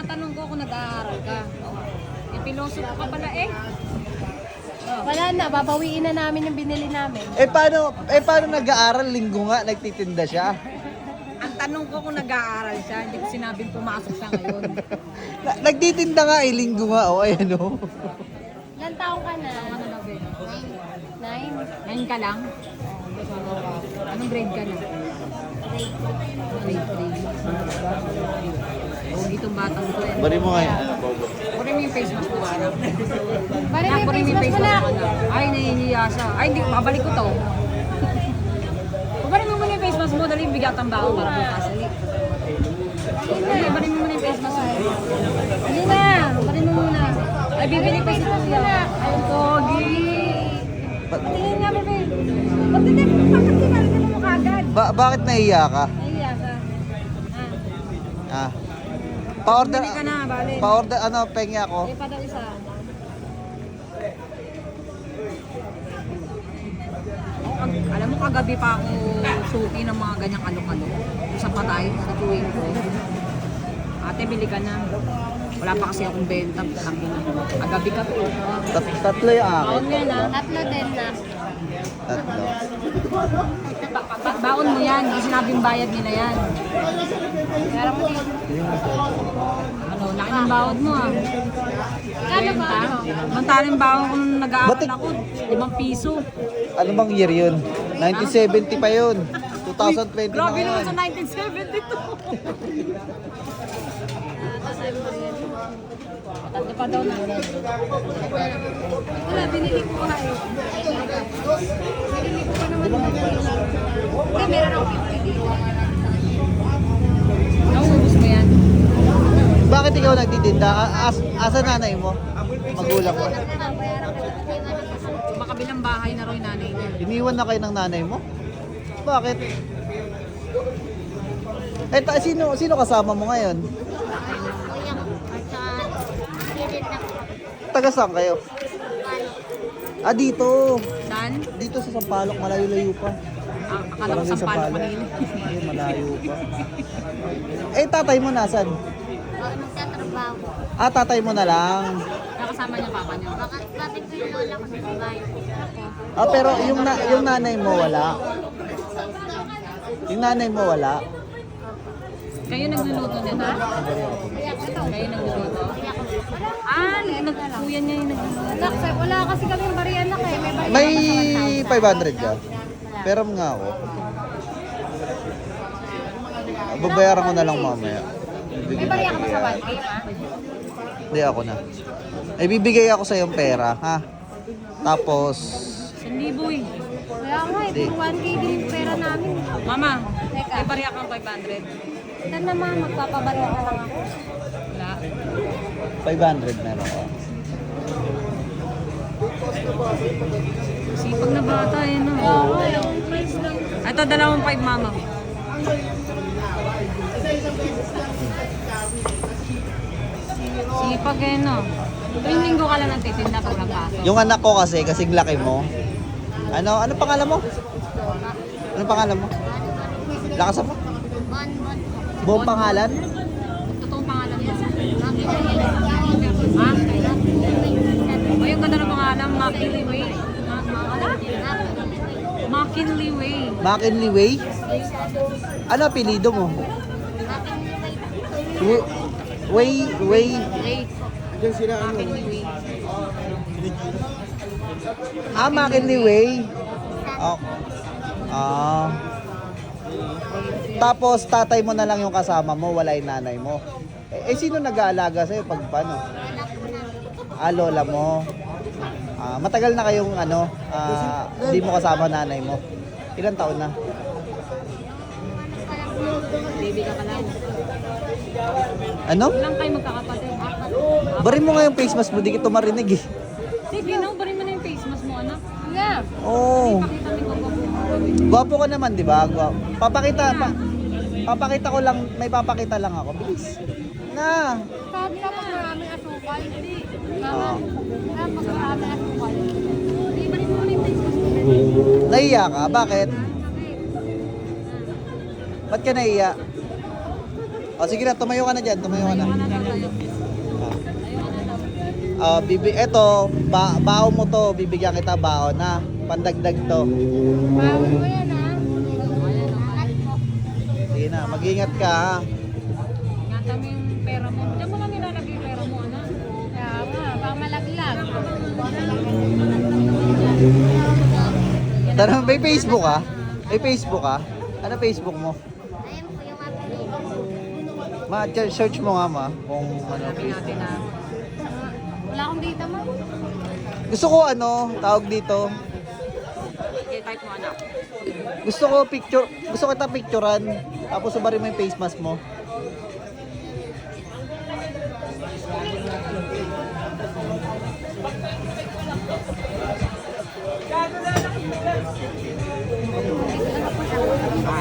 tinatanong ko kung nag-aaral ka. Yung pilosopo ka pala eh. Wala na, babawiin na namin yung binili namin. Paano nag-aaral? Linggo nga, nagtitinda siya. Ang tanong ko kung nag-aaral siya, hindi ko sinabing pumasok siya ngayon. Nagtitinda nga, linggo nga, ayan o. Ilan taong ka na? Ano na ba? 9. 9 ka lang? Anong grade ka na? Grade 3. Huwag itong batang ko eh. Bari mo nga yan. Puri mo yung face mask ko parang. Bari Puri mo may yung face face mask mask mo ko na. na. Ay, nahihiya siya. Ay, hindi, babalik ko to. Pabalik mo muna yung face mask mo, dali bigatan ba ako para makasali. Hindi, balik mo muna yung face mask mo. Hindi na, balik mo muna. Ay, bibili ko sa kuya. Ay, pogi. Tingin nga, bebe. Ba't hindi mo pakakilala mo kagad? Bakit nahiya ka? Nahihiya ka. Ah. Pa-order, Bili ka na, balik. pa-order, pengi ako. Ay, pa daw isa. Alam mo, kagabi pa ako suki ng mga ganyang alok-alok. Sa patay, sa tuwing ko. Ate, bili ka na. Wala pa kasi akong benta. Kagabi ka to. Tatlo yung akin. Baon mo yan ha. Tatlo din na. Tatlo. Baon mo yan. Hindi sinabing bayad nila yan. Kaya mo din. Ano, laki ng baon mo ah. Kano ba? Mantaling baon ko nung nag-aaral Batik- ako. 5 piso. Ano bang year yun? 1970 pa yun. 2020 na Grabe naman ngayon. sa 1972. Tatlo pa daw na. Wala, binili ko pa eh. Binili ko pa naman. Hindi, meron ako 50 dito. Nauubos mo yan. Bakit ikaw nagtitinda? Asa nanay mo? Magulang mo? Makabilang bahay na raw yung nanay niya. Iniwan na kayo ng nanay mo? Bakit? Sino kasama mo ngayon? Taga saan kayo? Dito. Saan? Dito sa Sampaloc, malayo-layo pa. Akala ko sa Palok, Manila. Hindi, malayo pa. Tatay mo nasan? Magtatrabaho. Tatay mo na lang. Nakasama niya papa niya. Bakit ko yung lola ko sa babae? Pero yung nanay mo wala. Yung nanay mo wala. Kayo nagluluto nito? Kayo nagluluto? Kuya niya yung nagluluto. Anak, wala kasi kaming bariyan na kayo. May bariyan May pa sa 500 ka. Pero nga ako. Babayaran ko na lang mamaya. May bariyan ka ba sa 1K, ma? Hindi, ako na. Ay, bibigay ako sa yung pera, ha? Tapos, 1,000 eh. Wala nga, Hindi. puro 1K din yung pera namin. Mama, Teka. may bariya kang 500. Ito naman, magpapabariya ka lang ako. Wala. 500 meron ko. Sipag na bata eh, no? Oo, yung price lang. Ito, 2,500 mama. Sipag eh, no? Tuwing linggo ka lang nagtitinda pag napasok. Yung anak ko kasi, kasing laki mo. Ano pangalan mo? Ano pangalan mo? Lakas mo? Buong pangalan? Totoong pangalan mo. Ha? O yung ganda ng pangalan, McKinley Way. McKinley Way. McKinley Way? Ano apelido mo? Way. Way. McKinley Way. McKinley Way. Oh. Tapos tatay mo na lang yung kasama mo, wala yung nanay mo. Sino nag-aalaga sa'yo pag paano? Lola mo. Matagal na kayong hindi mo kasama nanay mo. Ilang taon na? Baby ka lang. Ano? Ilang kayo magkakapatid? Bari mo nga yung face mask mo, di kita marinig eh. Sige, no? Barin mo na yung face mask mo, anak. Yeah. Oo. Pakita mo kung Gwapo ka naman, di ba? Papakita ko lang, may papakita lang ako. Bilis. Na. Sabi ka pag maraming asukal. Oo. Pag maraming asukal. Hindi, barin mo na yung face mask mo. Nahiya ka? Bakit? Ba't ka nahiya? O sige na, tumayo ka na dyan, tumayo ka na. Ano na tayo? Eto, baon mo to, bibigyan kita baon na. Pandagdag to. Bawal mo yan ha. Sige na, mag-ingat ka ha. Ingatan mo yung pera mo. Diyan mo lang nilalagay yung pera mo, anak. Kaya nga, baka malaglag. Tanong, may Facebook ka? May Facebook ka? Ano Facebook mo? Ayun po yung apelido. Search mo nga ma, kung ano. Sabi natin na. Wala akong data mo. Gusto ko ano, tawag dito. Okay, type mo, anak. Gusto kita picturean. Tapos subarin mo yung face mask mo.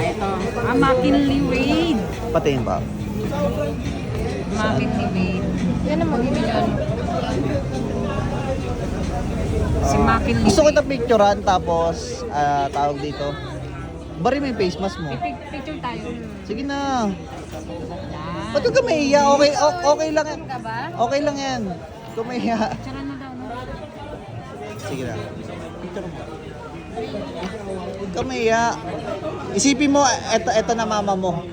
Ito. McKinley Wade. Patingin ba? McKinley Wade. Yan ang mag-ibigyan. Si McKinley Gusto Wade. kita picturean tapos tawag dito. Bari mo yung face mask mo. Picture tayo. Sige na. Ba't ka maiya? Okay lang yan. Ka ba? Okay lang yan. Kung maiya. Picture na daw, no? Sige na. Picture mo. Huwag ka maiya. Isipin mo, eto na mama mo.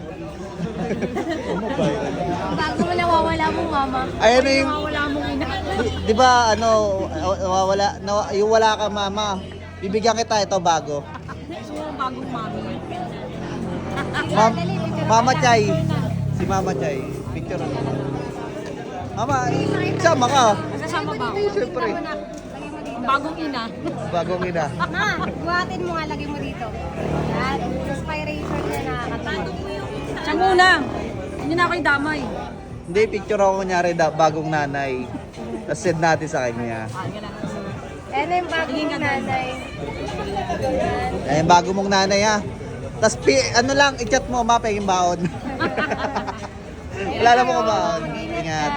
Bago mo nawawala mong mama. Ayan na yung, Wala mong ina. di ba ano, yung wala ka mama. Bibigyan kita ito bago. Gusto mo bagong mami. Mama Chay. Si Mama Chay. Picture mo. Mama, sama ka. Kasama ba? Siyempre. Bagong ina. Bagong ina. Ma, buhatin mo nga, lagay mo dito. Yan, inspiration niya nakakatawa. Siya muna. Hindi na ako damay. Hindi, picture ako kunyari bagong nanay. Tapos send natin sa kanya. Ganun. Yan na yung bagong nanay. Ayan, bago mong nanay ha. Tapos ano lang, i-chat mo, mapay yung baon. Wala na mo ka baon. Ingat.